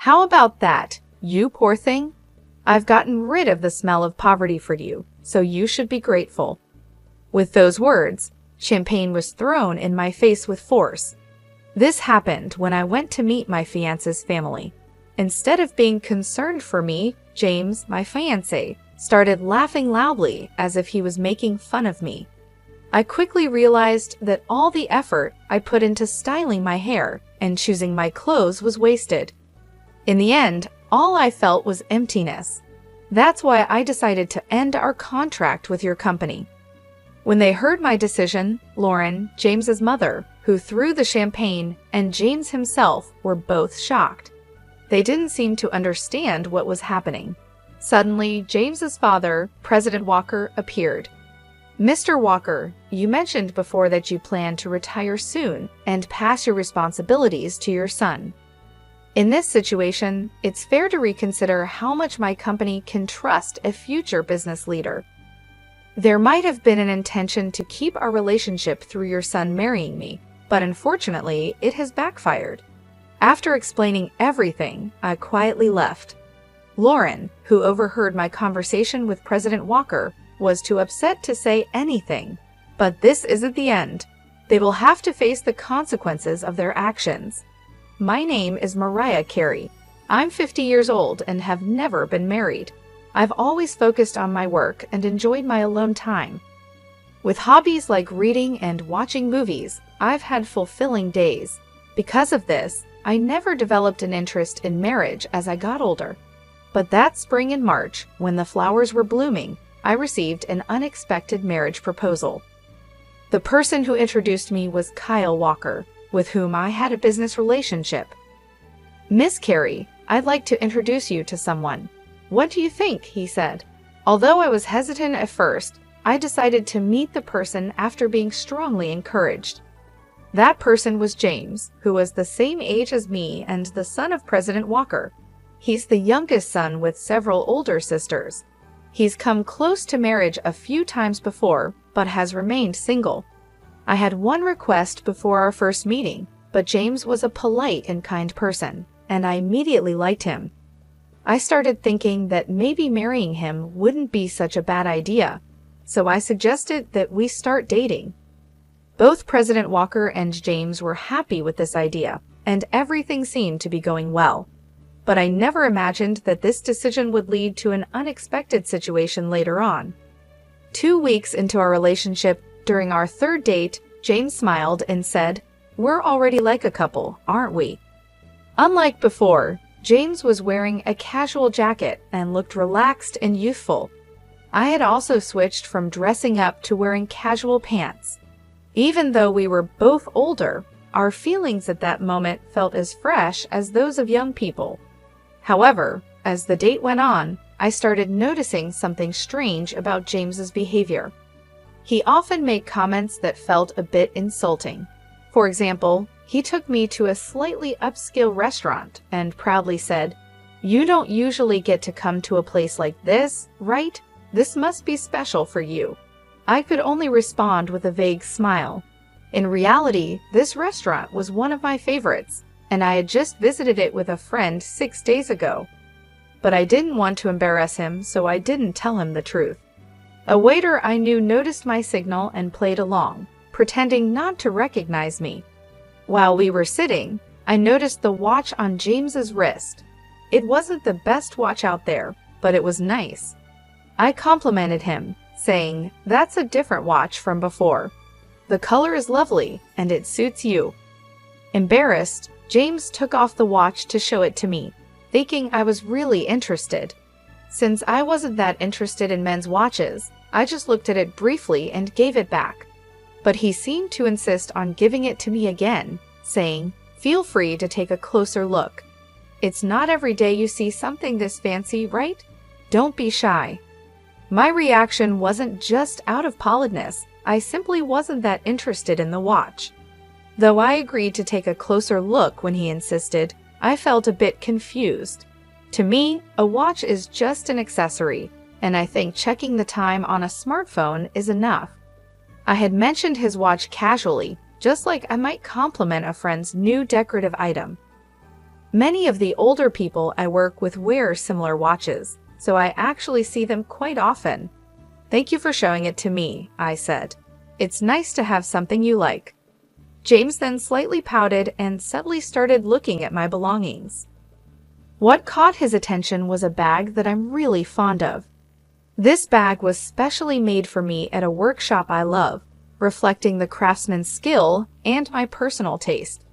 How about that, you poor thing? I've gotten rid of the smell of poverty for you, so you should be grateful." With those words, champagne was thrown in my face with force. This happened when I went to meet my fiancé's family. Instead of being concerned for me, James, my fiancé, started laughing loudly as if he was making fun of me. I quickly realized that all the effort I put into styling my hair and choosing my clothes was wasted. In the end, all I felt was emptiness. That's why I decided to end our contract with your company. When they heard my decision, Lauren, James's mother, who threw the champagne, and James himself were both shocked. They didn't seem to understand what was happening. Suddenly, James's father, President Walker, appeared. "Mr. Walker, you mentioned before that you plan to retire soon and pass your responsibilities to your son. In this situation, it's fair to reconsider how much my company can trust a future business leader. There might have been an intention to keep our relationship through your son marrying me, but unfortunately, it has backfired." After explaining everything, I quietly left. Lauren, who overheard my conversation with President Walker, was too upset to say anything. But this isn't the end. They will have to face the consequences of their actions. My name is Mariah Carey. I'm 50 years old and have never been married. I've always focused on my work and enjoyed my alone time. With hobbies like reading and watching movies, I've had fulfilling days. Because of this, I never developed an interest in marriage as I got older. But that spring in March, when the flowers were blooming, I received an unexpected marriage proposal. The person who introduced me was Kyle Walker, with whom I had a business relationship. "Miss Carey, I'd like to introduce you to someone. What do you think?" he said. Although I was hesitant at first, I decided to meet the person after being strongly encouraged. That person was James, who was the same age as me and the son of President Walker. He's the youngest son with several older sisters. He's come close to marriage a few times before, but has remained single. I had one request before our first meeting, but James was a polite and kind person, and I immediately liked him. I started thinking that maybe marrying him wouldn't be such a bad idea, so I suggested that we start dating. Both President Walker and James were happy with this idea, and everything seemed to be going well. But I never imagined that this decision would lead to an unexpected situation later on. 2 weeks into our relationship, during our third date, James smiled and said, "We're already like a couple, aren't we?" Unlike before, James was wearing a casual jacket and looked relaxed and youthful. I had also switched from dressing up to wearing casual pants. Even though we were both older, our feelings at that moment felt as fresh as those of young people. However, as the date went on, I started noticing something strange about James's behavior. He often made comments that felt a bit insulting. For example, he took me to a slightly upscale restaurant and proudly said, "You don't usually get to come to a place like this, right? This must be special for you." I could only respond with a vague smile. In reality, this restaurant was one of my favorites, and I had just visited it with a friend 6 days ago. But I didn't want to embarrass him, so I didn't tell him the truth. A waiter I knew noticed my signal and played along, pretending not to recognize me. While we were sitting, I noticed the watch on James's wrist. It wasn't the best watch out there, but it was nice. I complimented him, saying, "That's a different watch from before. The color is lovely, and it suits you." Embarrassed, James took off the watch to show it to me, thinking I was really interested. Since I wasn't that interested in men's watches, I just looked at it briefly and gave it back. But he seemed to insist on giving it to me again, saying, "Feel free to take a closer look. It's not every day you see something this fancy, right? Don't be shy." My reaction wasn't just out of politeness, I simply wasn't that interested in the watch. Though I agreed to take a closer look when he insisted, I felt a bit confused. To me, a watch is just an accessory, and I think checking the time on a smartphone is enough. I had mentioned his watch casually, just like I might compliment a friend's new decorative item. Many of the older people I work with wear similar watches, so I actually see them quite often. Thank you for showing it to me, I said. It's nice to have something you like. James then slightly pouted and subtly started looking at my belongings. What caught his attention was a bag that I'm really fond of. This bag was specially made for me at a workshop I love, reflecting the craftsman's skill and my personal taste.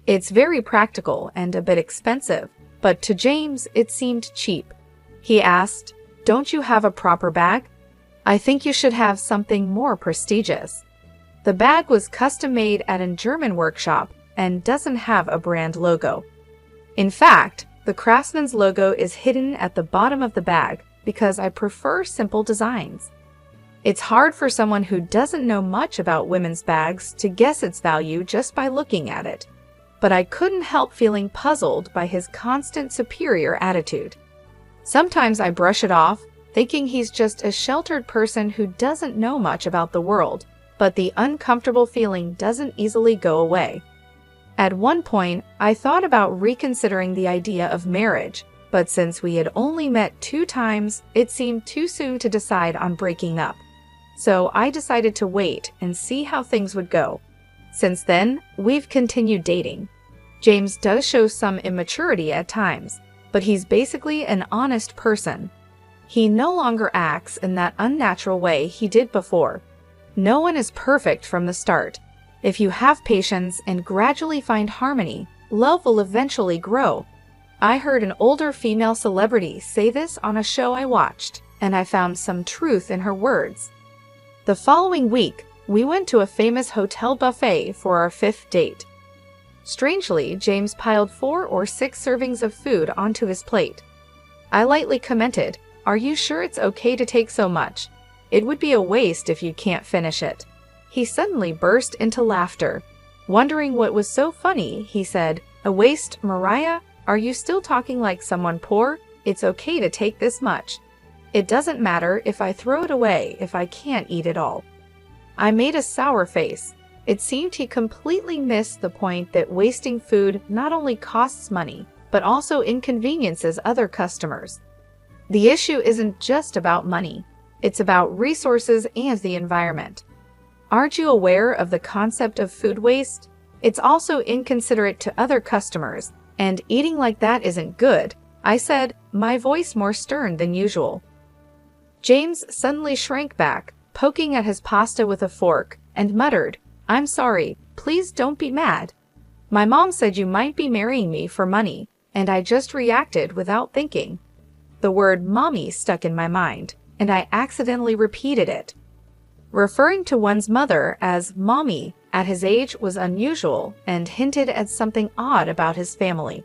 It's very practical and a bit expensive, but to James it seemed cheap. He asked, "Don't you have a proper bag? I think you should have something more prestigious." The bag was custom-made at a German workshop and doesn't have a brand logo. In fact, the craftsman's logo is hidden at the bottom of the bag because I prefer simple designs. It's hard for someone who doesn't know much about women's bags to guess its value just by looking at it. But I couldn't help feeling puzzled by his constant superior attitude. Sometimes I brush it off, thinking he's just a sheltered person who doesn't know much about the world, but the uncomfortable feeling doesn't easily go away. At one point, I thought about reconsidering the idea of marriage, but since we had only met 2 times, it seemed too soon to decide on breaking up. So I decided to wait and see how things would go. Since then, we've continued dating. James does show some immaturity at times, but he's basically an honest person. He no longer acts in that unnatural way he did before. No one is perfect from the start. If you have patience and gradually find harmony, love will eventually grow. I heard an older female celebrity say this on a show I watched, and I found some truth in her words. The following week, we went to a famous hotel buffet for our 5th date. Strangely, James piled 4 or 6 servings of food onto his plate. I lightly commented, "Are you sure it's okay to take so much? It would be a waste if you can't finish it." He suddenly burst into laughter. Wondering what was so funny, he said, "A waste, Mariah? Are you still talking like someone poor? It's okay to take this much. It doesn't matter if I throw it away if I can't eat it all." I made a sour face. It seemed he completely missed the point that wasting food not only costs money, but also inconveniences other customers. The issue isn't just about money. It's about resources and the environment. Aren't you aware of the concept of food waste? It's also inconsiderate to other customers, and eating like that isn't good, I said, my voice more stern than usual. James suddenly shrank back, poking at his pasta with a fork, and muttered, "I'm sorry, please don't be mad. My mom said you might be marrying me for money, and I just reacted without thinking." The word mommy stuck in my mind, and I accidentally repeated it. Referring to one's mother as mommy at his age was unusual and hinted at something odd about his family.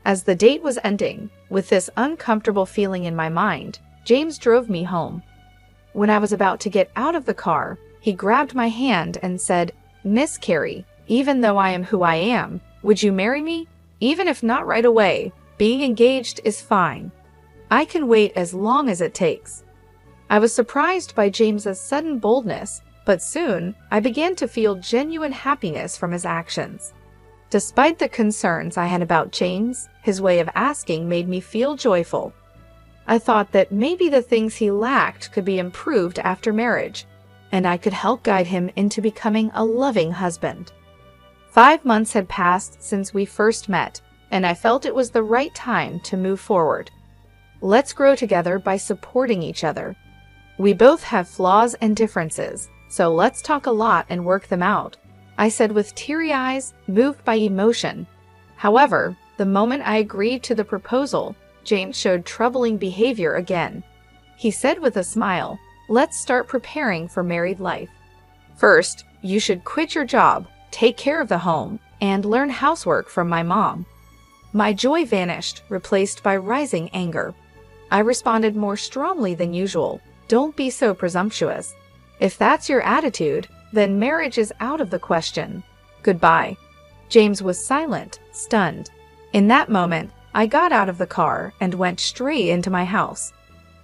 As the date was ending, with this uncomfortable feeling in my mind, James drove me home. When I was about to get out of the car, he grabbed my hand and said, "Miss Carey, even though I am who I am, would you marry me? Even if not right away, being engaged is fine. I can wait as long as it takes." I was surprised by James's sudden boldness, but soon I began to feel genuine happiness from his actions. Despite the concerns I had about James, his way of asking made me feel joyful. I thought that maybe the things he lacked could be improved after marriage, and I could help guide him into becoming a loving husband. 5 months had passed since we first met, and I felt it was the right time to move forward. Let's grow together by supporting each other. We both have flaws and differences, so let's talk a lot and work them out, I said with teary eyes, moved by emotion. However, the moment I agreed to the proposal, James showed troubling behavior again. He said with a smile, "Let's start preparing for married life. First, you should quit your job, take care of the home, and learn housework from my mom." My joy vanished, replaced by rising anger. I responded more strongly than usual. "Don't be so presumptuous. If that's your attitude, then marriage is out of the question. Goodbye." James was silent, stunned. In that moment, I got out of the car and went straight into my house.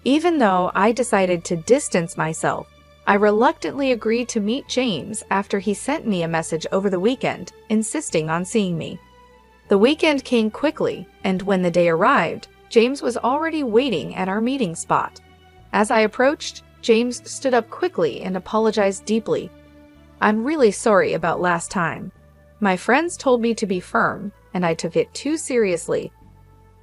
Even though I decided to distance myself, I reluctantly agreed to meet James after he sent me a message over the weekend, insisting on seeing me. The weekend came quickly, and when the day arrived, James was already waiting at our meeting spot. As I approached, James stood up quickly and apologized deeply. "I'm really sorry about last time. My friends told me to be firm, and I took it too seriously.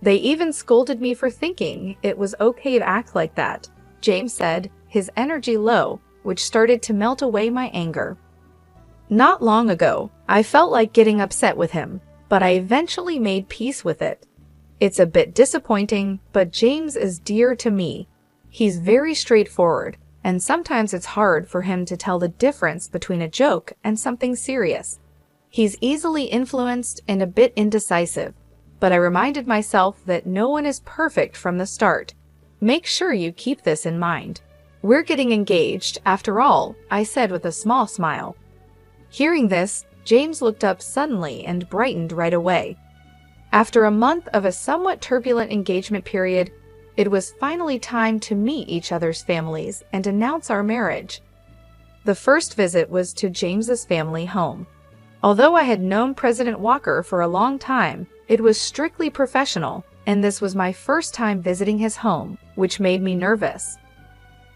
They even scolded me for thinking it was okay to act like that," James said, his energy low, which started to melt away my anger. Not long ago, I felt like getting upset with him, but I eventually made peace with it. It's a bit disappointing, but James is dear to me. He's very straightforward, and sometimes it's hard for him to tell the difference between a joke and something serious. He's easily influenced and a bit indecisive, but I reminded myself that no one is perfect from the start. Make sure you keep this in mind. "We're getting engaged, after all," I said with a small smile. Hearing this, James looked up suddenly and brightened right away. After a month of a somewhat turbulent engagement period, it was finally time to meet each other's families and announce our marriage. The first visit was to James's family home. Although I had known President Walker for a long time, it was strictly professional, and this was my first time visiting his home, which made me nervous.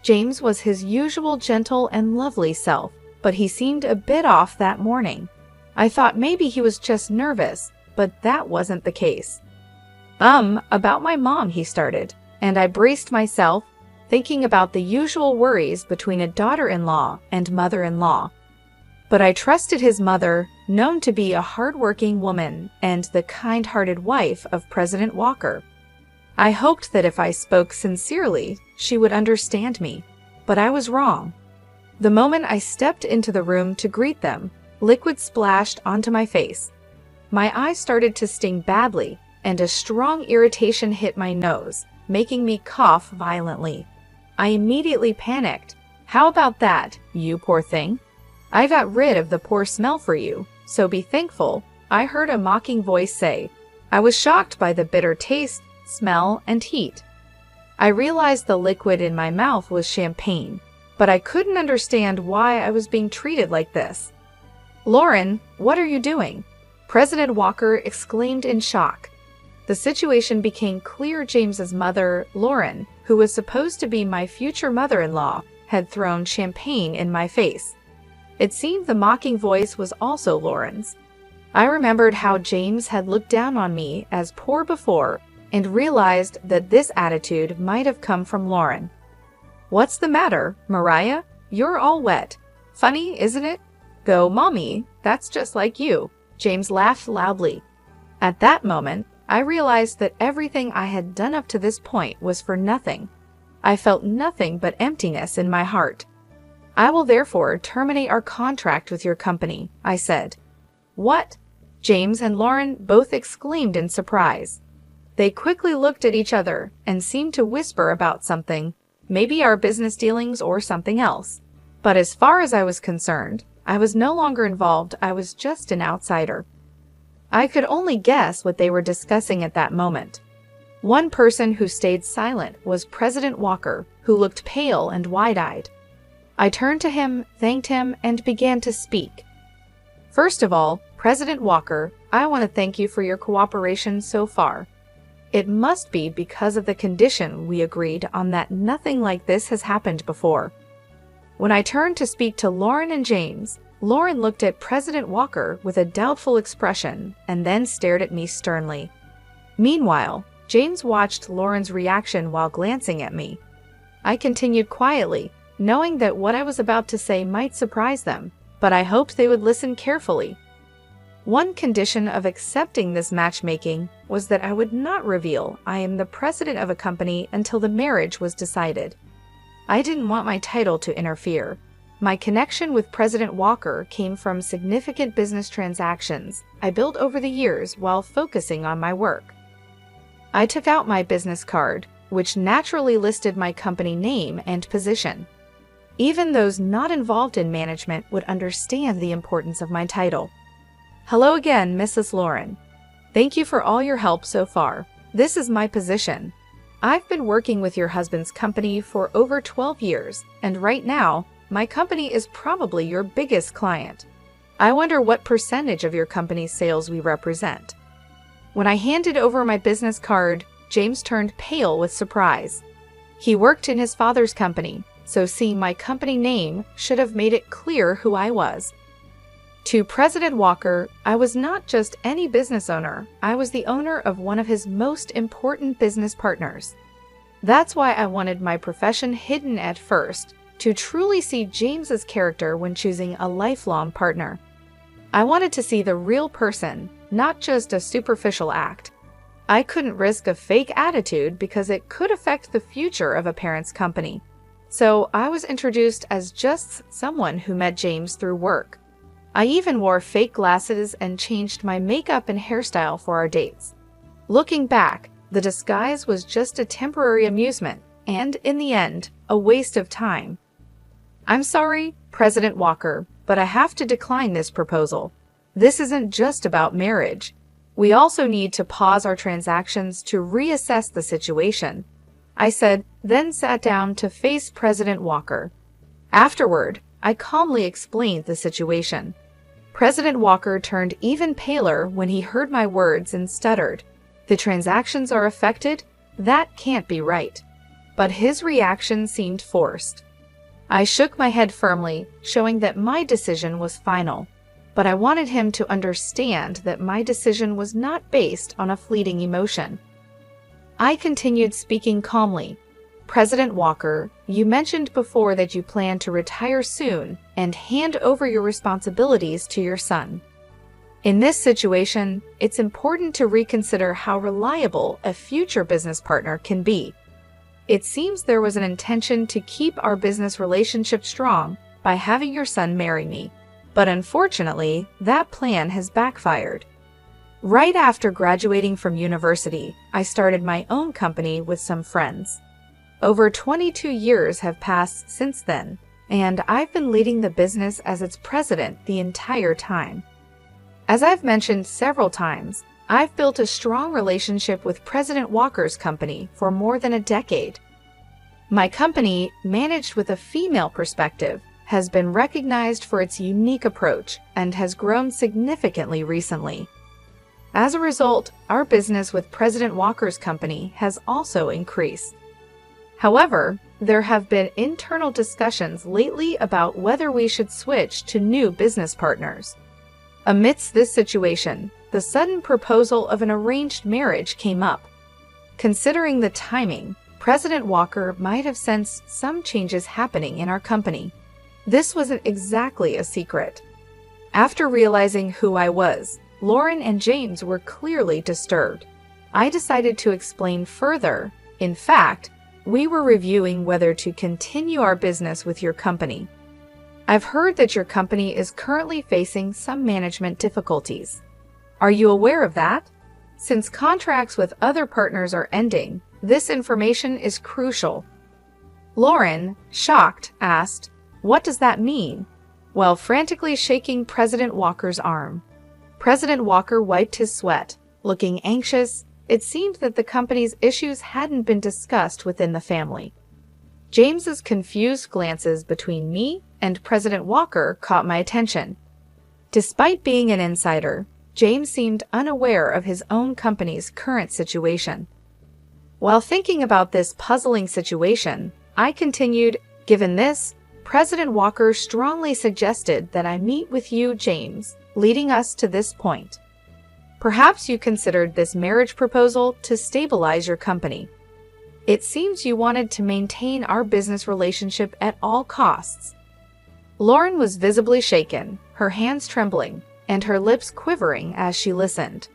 James was his usual gentle and lovely self, but he seemed a bit off that morning. I thought maybe he was just nervous, but that wasn't the case. About my mom," he started, and I braced myself, thinking about the usual worries between a daughter-in-law and mother-in-law. But I trusted his mother, known to be a hard-working woman and the kind-hearted wife of President Walker. I hoped that if I spoke sincerely, she would understand me, but I was wrong. The moment I stepped into the room to greet them, liquid splashed onto my face. My eyes started to sting badly, and a strong irritation hit my nose, making me cough violently. I immediately panicked. "How about that, you poor thing? I got rid of the poor smell for you, so be thankful," I heard a mocking voice say. I was shocked by the bitter taste, smell, and heat. I realized the liquid in my mouth was champagne, but I couldn't understand why I was being treated like this. "Lauren, what are you doing?" President Walker exclaimed in shock. The situation became clear. James's mother, Lauren, who was supposed to be my future mother-in-law, had thrown champagne in my face. It seemed the mocking voice was also Lauren's. I remembered how James had looked down on me as poor before and realized that this attitude might have come from Lauren. "What's the matter, Mariah? You're all wet. Funny, isn't it? Go, Mommy, that's just like you." James laughed loudly. At that moment, I realized that everything I had done up to this point was for nothing. I felt nothing but emptiness in my heart. "I will therefore terminate our contract with your company," I said. "What?" James and Lauren both exclaimed in surprise. They quickly looked at each other and seemed to whisper about something, maybe our business dealings or something else. But as far as I was concerned, I was no longer involved. I was just an outsider. I could only guess what they were discussing at that moment. One person who stayed silent was President Walker, who looked pale and wide-eyed. I turned to him, thanked him, and began to speak. "First of all, President Walker, I want to thank you for your cooperation so far. It must be because of the condition we agreed on that nothing like this has happened before." When I turned to speak to Lauren and James, Lauren looked at President Walker with a doubtful expression and then stared at me sternly. Meanwhile, James watched Lauren's reaction while glancing at me. I continued quietly, knowing that what I was about to say might surprise them, but I hoped they would listen carefully. One condition of accepting this matchmaking was that I would not reveal I am the president of a company until the marriage was decided. I didn't want my title to interfere. My connection with President Walker came from significant business transactions I built over the years while focusing on my work. I took out my business card, which naturally listed my company name and position. Even those not involved in management would understand the importance of my title. "Hello again, Mrs. Lauren. Thank you for all your help so far. This is my position. I've been working with your husband's company for over 12 years, and right now, my company is probably your biggest client. I wonder what percentage of your company's sales we represent." When I handed over my business card, James turned pale with surprise. He worked in his father's company, so seeing my company name should have made it clear who I was. To President Walker, I was not just any business owner, I was the owner of one of his most important business partners. That's why I wanted my profession hidden at first, to truly see James's character when choosing a lifelong partner. I wanted to see the real person, not just a superficial act. I couldn't risk a fake attitude because it could affect the future of a parent's company. So I was introduced as just someone who met James through work. I even wore fake glasses and changed my makeup and hairstyle for our dates. Looking back, the disguise was just a temporary amusement, and in the end, a waste of time. I'm sorry, President Walker, but I have to decline this proposal. This isn't just about marriage. We also need to pause our transactions to reassess the situation, I said, then sat down to face President Walker. Afterward, I calmly explained the situation. President Walker turned even paler when he heard my words and stuttered. The transactions are affected? That can't be right. But his reaction seemed forced. I shook my head firmly, showing that my decision was final. But I wanted him to understand that my decision was not based on a fleeting emotion. I continued speaking calmly. President Walker, you mentioned before that you plan to retire soon and hand over your responsibilities to your son. In this situation, it's important to reconsider how reliable a future business partner can be. It seems there was an intention to keep our business relationship strong by having your son marry me, but unfortunately, that plan has backfired. Right after graduating from university, I started my own company with some friends. Over 22 years have passed since then, and I've been leading the business as its president the entire time. As I've mentioned several times, I've built a strong relationship with President Walker's company for more than a decade. My company, managed with a female perspective, has been recognized for its unique approach and has grown significantly recently. As a result, our business with President Walker's company has also increased. However, there have been internal discussions lately about whether we should switch to new business partners. Amidst this situation, the sudden proposal of an arranged marriage came up. Considering the timing, President Walker might have sensed some changes happening in our company. This wasn't exactly a secret. After realizing who I was, Lauren and James were clearly disturbed. I decided to explain further. In fact, we were reviewing whether to continue our business with your company. I've heard that your company is currently facing some management difficulties. Are you aware of that? Since contracts with other partners are ending, this information is crucial. Lauren, shocked, asked, "What does that mean?" while frantically shaking President Walker's arm. President Walker wiped his sweat. Looking anxious, it seemed that the company's issues hadn't been discussed within the family. James's confused glances between me and President Walker caught my attention. Despite being an insider, James seemed unaware of his own company's current situation. While thinking about this puzzling situation, I continued, "Given this, President Walker strongly suggested that I meet with you, James, leading us to this point. Perhaps you considered this marriage proposal to stabilize your company. It seems you wanted to maintain our business relationship at all costs." Lauren was visibly shaken, her hands trembling, and her lips quivering as she listened.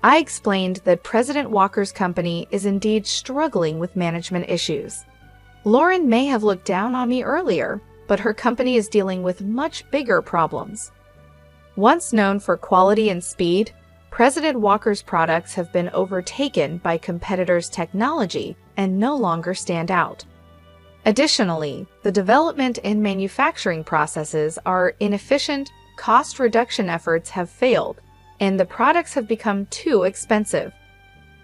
I explained that President Walker's company is indeed struggling with management issues. Lauren may have looked down on me earlier, but her company is dealing with much bigger problems. Once known for quality and speed, President Walker's products have been overtaken by competitors' technology and no longer stand out. Additionally, the development and manufacturing processes are inefficient, cost reduction efforts have failed, and the products have become too expensive.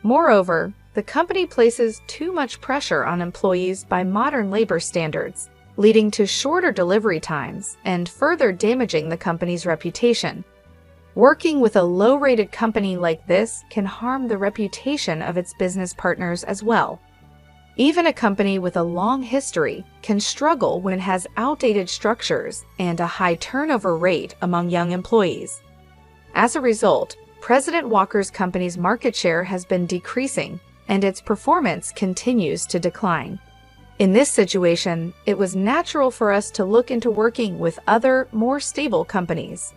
Moreover, the company places too much pressure on employees by modern labor standards, leading to shorter delivery times and further damaging the company's reputation. Working with a low-rated company like this can harm the reputation of its business partners as well. Even a company with a long history can struggle when it has outdated structures and a high turnover rate among young employees. As a result, President Walker's company's market share has been decreasing, and its performance continues to decline. In this situation, it was natural for us to look into working with other, more stable companies.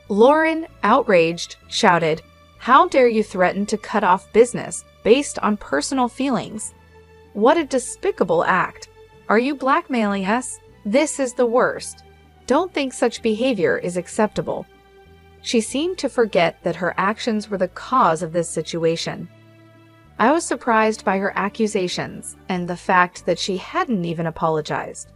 Lauren, outraged, shouted, "How dare you threaten to cut off business based on personal feelings? What a despicable act! Are you blackmailing us? This is the worst. Don't think such behavior is acceptable." She seemed to forget that her actions were the cause of this situation. I was surprised by her accusations and the fact that she hadn't even apologized.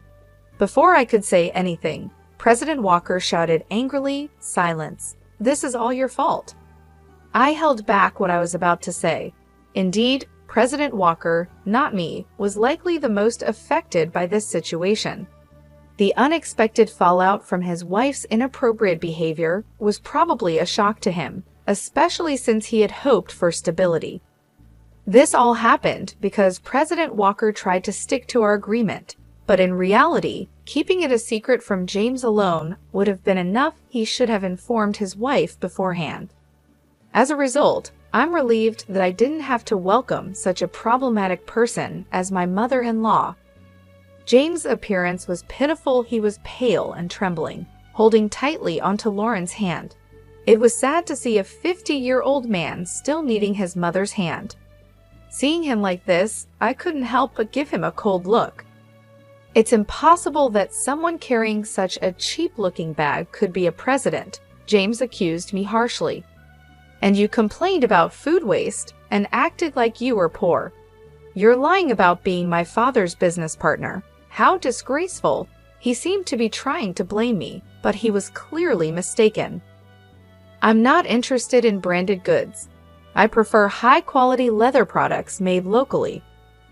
Before I could say anything, President Walker shouted angrily, "Silence. This is all your fault." I held back what I was about to say. Indeed, President Walker, not me, was likely the most affected by this situation. The unexpected fallout from his wife's inappropriate behavior was probably a shock to him, especially since he had hoped for stability. This all happened because President Walker tried to stick to our agreement, but in reality, keeping it a secret from James alone would have been enough. He should have informed his wife beforehand. As a result, I'm relieved that I didn't have to welcome such a problematic person as my mother-in-law. James' appearance was pitiful. He was pale and trembling, holding tightly onto Lauren's hand. It was sad to see a 50-year-old man still needing his mother's hand. Seeing him like this, I couldn't help but give him a cold look. "It's impossible that someone carrying such a cheap-looking bag could be a president," James accused me harshly. "And you complained about food waste and acted like you were poor. You're lying about being my father's business partner. How disgraceful." He seemed to be trying to blame me, but he was clearly mistaken. "I'm not interested in branded goods. I prefer high-quality leather products made locally.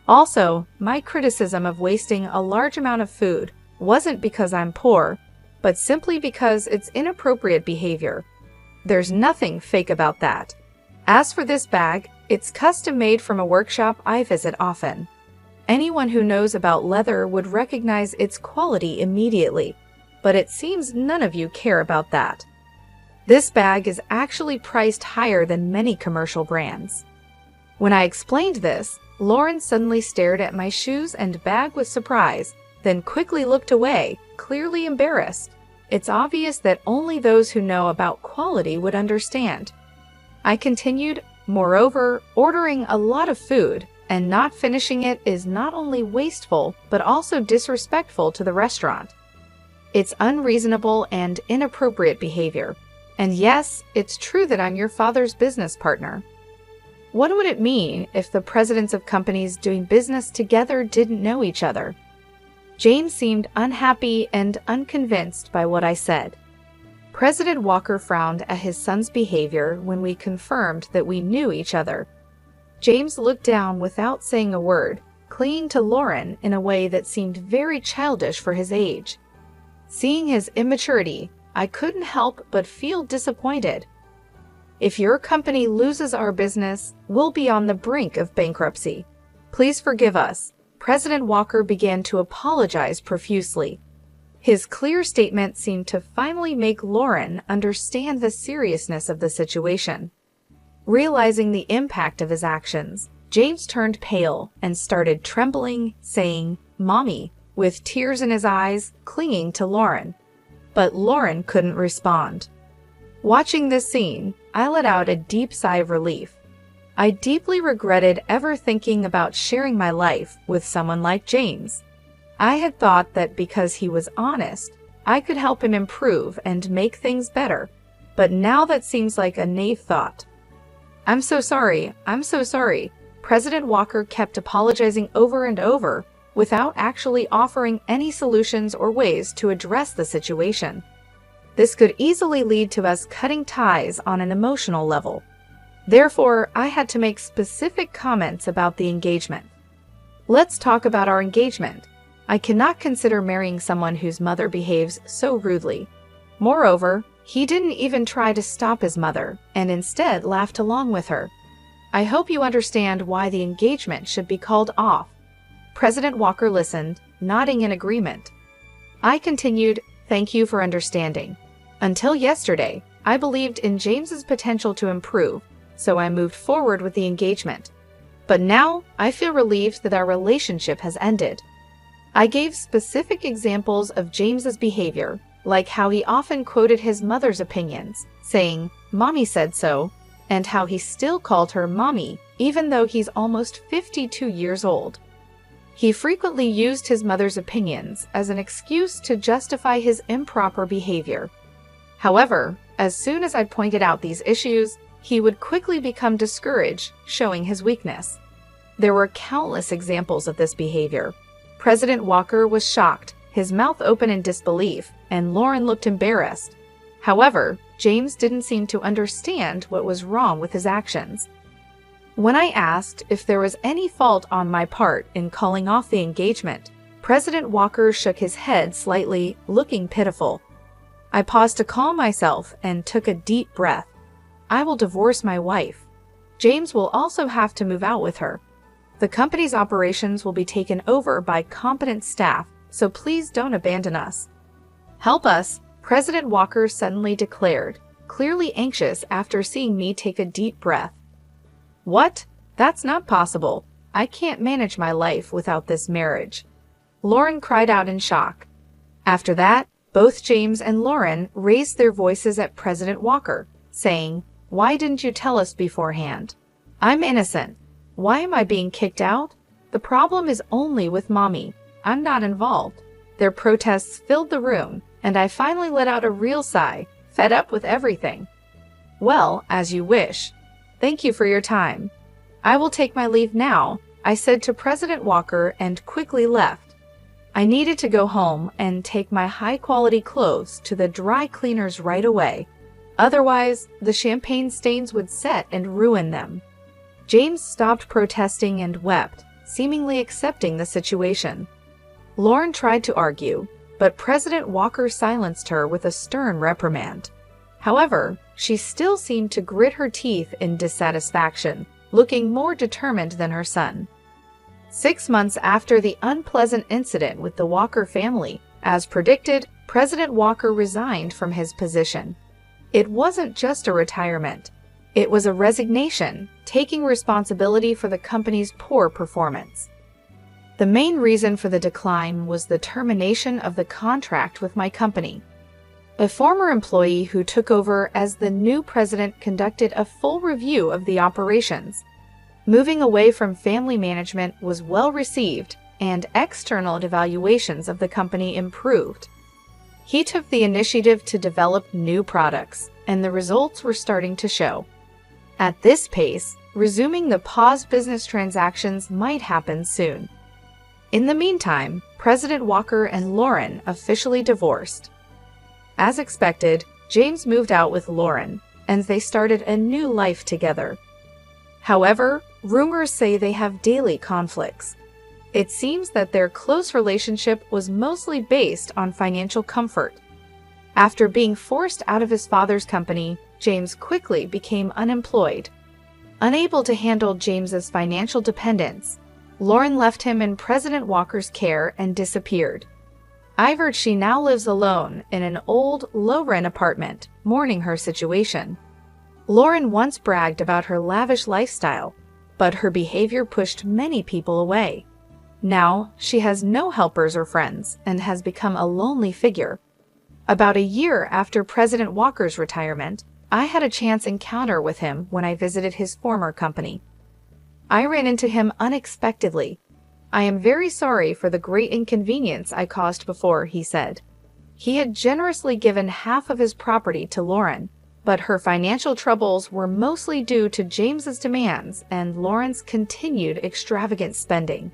Also, my criticism of wasting a large amount of food wasn't because I'm poor, but simply because it's inappropriate behavior. There's nothing fake about that. As for this bag, it's custom-made from a workshop I visit often. Anyone who knows about leather would recognize its quality immediately, but it seems none of you care about that. This bag is actually priced higher than many commercial brands." When I explained this, Lauren suddenly stared at my shoes and bag with surprise, then quickly looked away, clearly embarrassed. It's obvious that only those who know about quality would understand. I continued, "Moreover, ordering a lot of food and not finishing it is not only wasteful, but also disrespectful to the restaurant. It's unreasonable and inappropriate behavior. And yes, it's true that I'm your father's business partner. What would it mean if the presidents of companies doing business together didn't know each other?" James seemed unhappy and unconvinced by what I said. President Walker frowned at his son's behavior when we confirmed that we knew each other. James looked down without saying a word, clinging to Lauren in a way that seemed very childish for his age. Seeing his immaturity, I couldn't help but feel disappointed. "If your company loses our business, we'll be on the brink of bankruptcy. Please forgive us." President Walker began to apologize profusely. His clear statement seemed to finally make Lauren understand the seriousness of the situation. Realizing the impact of his actions, James turned pale and started trembling, saying, "Mommy," with tears in his eyes, clinging to Lauren. But Lauren couldn't respond. Watching this scene, I let out a deep sigh of relief. I deeply regretted ever thinking about sharing my life with someone like James. I had thought that because he was honest, I could help him improve and make things better. But now that seems like a naive thought. I'm so sorry. President Walker kept apologizing over and over, without actually offering any solutions or ways to address the situation. This could easily lead to us cutting ties on an emotional level. Therefore, I had to make specific comments about the engagement. "Let's talk about our engagement. I cannot consider marrying someone whose mother behaves so rudely. Moreover, He didn't even try to stop his mother, and instead laughed along with her. I hope you understand why the engagement should be called off. President Walker listened, nodding in agreement. I continued, thank you for understanding. Until yesterday, I believed in James's potential to improve, so I moved forward with the engagement. But now, I feel relieved that our relationship has ended. I gave specific examples of James's behavior, like how he often quoted his mother's opinions, saying, "Mommy said so," and how he still called her Mommy, even though he's almost 52 years old. He frequently used his mother's opinions as an excuse to justify his improper behavior. However, as soon as I pointed out these issues, he would quickly become discouraged, showing his weakness. There were countless examples of this behavior. President Walker was shocked, his mouth open in disbelief, and Lauren looked embarrassed. However, James didn't seem to understand what was wrong with his actions. When I asked if there was any fault on my part in calling off the engagement, President Walker shook his head slightly, looking pitiful. I paused to calm myself and took a deep breath. I will divorce my wife. James will also have to move out with her. The company's operations will be taken over by competent staff, so please don't abandon us. Help us, President Walker suddenly declared, clearly anxious after seeing me take a deep breath. What? That's not possible. I can't manage my life without this marriage. Lauren cried out in shock. After that, both James and Lauren raised their voices at President Walker, saying, "Why didn't you tell us beforehand? I'm innocent. Why am I being kicked out? The problem is only with Mommy. I'm not involved." Their protests filled the room, and I finally let out a real sigh, fed up with everything. "Well, as you wish. Thank you for your time. I will take my leave now," I said to President Walker and quickly left. I needed to go home and take my high-quality clothes to the dry cleaners right away. Otherwise, the champagne stains would set and ruin them. James stopped protesting and wept, seemingly accepting the situation. Lauren tried to argue, but President Walker silenced her with a stern reprimand. However, she still seemed to grit her teeth in dissatisfaction, looking more determined than her son. 6 months after the unpleasant incident with the Walker family, as predicted, President Walker resigned from his position. It wasn't just a retirement. It was a resignation, taking responsibility for the company's poor performance. The main reason for the decline was the termination of the contract with my company. A former employee who took over as the new president conducted a full review of the operations. Moving away from family management was well received, and external evaluations of the company improved. He took the initiative to develop new products, and the results were starting to show. At this pace, resuming the paused business transactions might happen soon. In the meantime, President Walker and Lauren officially divorced. As expected, James moved out with Lauren, and they started a new life together. However, rumors say they have daily conflicts. It seems that their close relationship was mostly based on financial comfort. After being forced out of his father's company, James quickly became unemployed. Unable to handle James's financial dependence, Lauren left him in President Walker's care and disappeared. I've heard she now lives alone in an old, low-rent apartment, mourning her situation. Lauren once bragged about her lavish lifestyle, but her behavior pushed many people away. Now, she has no helpers or friends and has become a lonely figure. About a year after President Walker's retirement, I had a chance encounter with him when I visited his former company. I ran into him unexpectedly. "I am very sorry for the great inconvenience I caused before," he said. He had generously given half of his property to Lauren, but her financial troubles were mostly due to James's demands and Lauren's continued extravagant spending.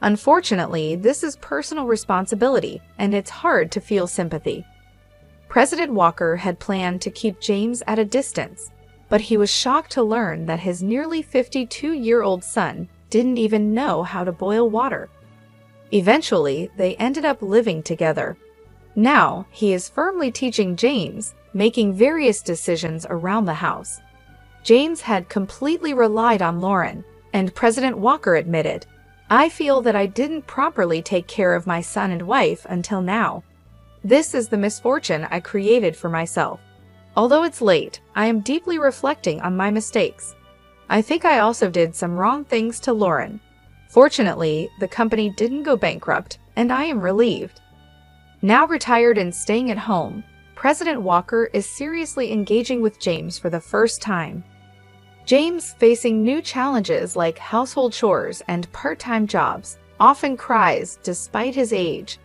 Unfortunately, this is personal responsibility, and it's hard to feel sympathy. President Walker had planned to keep James at a distance, but he was shocked to learn that his nearly 52-year-old son didn't even know how to boil water. Eventually, they ended up living together. Now, he is firmly teaching James, making various decisions around the house. James had completely relied on Lauren, and President Walker admitted, "I feel that I didn't properly take care of my son and wife until now. This is the misfortune I created for myself. Although it's late, I am deeply reflecting on my mistakes. I think I also did some wrong things to Lauren. Fortunately, the company didn't go bankrupt, and I am relieved." Now retired and staying at home, President Walker is seriously engaging with James for the first time. James, facing new challenges like household chores and part-time jobs, often cries despite his age,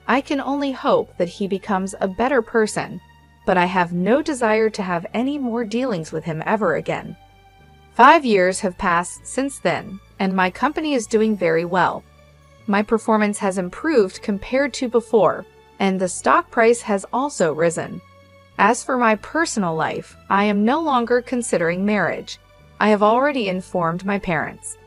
"I can only hope that he becomes a better person, but I have no desire to have any more dealings with him ever again." 5 years have passed since then, and my company is doing very well. My performance has improved compared to before, and the stock price has also risen. As for my personal life, I am no longer considering marriage. I have already informed my parents.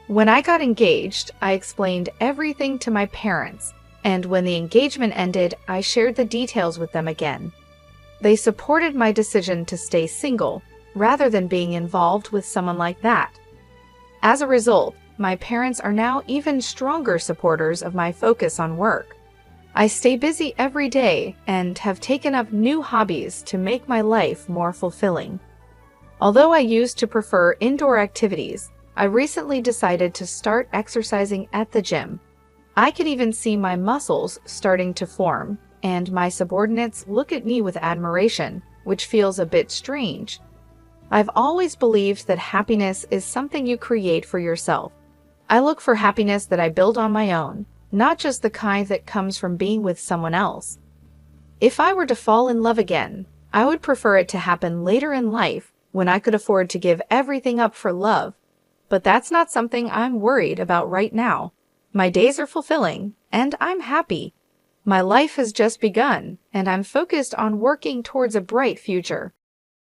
When I got engaged, I explained everything to my parents, and when the engagement ended, I shared the details with them again. They supported my decision to stay single, rather than being involved with someone like that. As a result, my parents are now even stronger supporters of my focus on work. I stay busy every day and have taken up new hobbies to make my life more fulfilling. Although I used to prefer indoor activities, I recently decided to start exercising at the gym. I could even see my muscles starting to form, and my subordinates look at me with admiration, which feels a bit strange. I've always believed that happiness is something you create for yourself. I look for happiness that I build on my own, not just the kind that comes from being with someone else. If I were to fall in love again, I would prefer it to happen later in life, when I could afford to give everything up for love. But that's not something I'm worried about right now. My days are fulfilling, and I'm happy. My life has just begun, and I'm focused on working towards a bright future.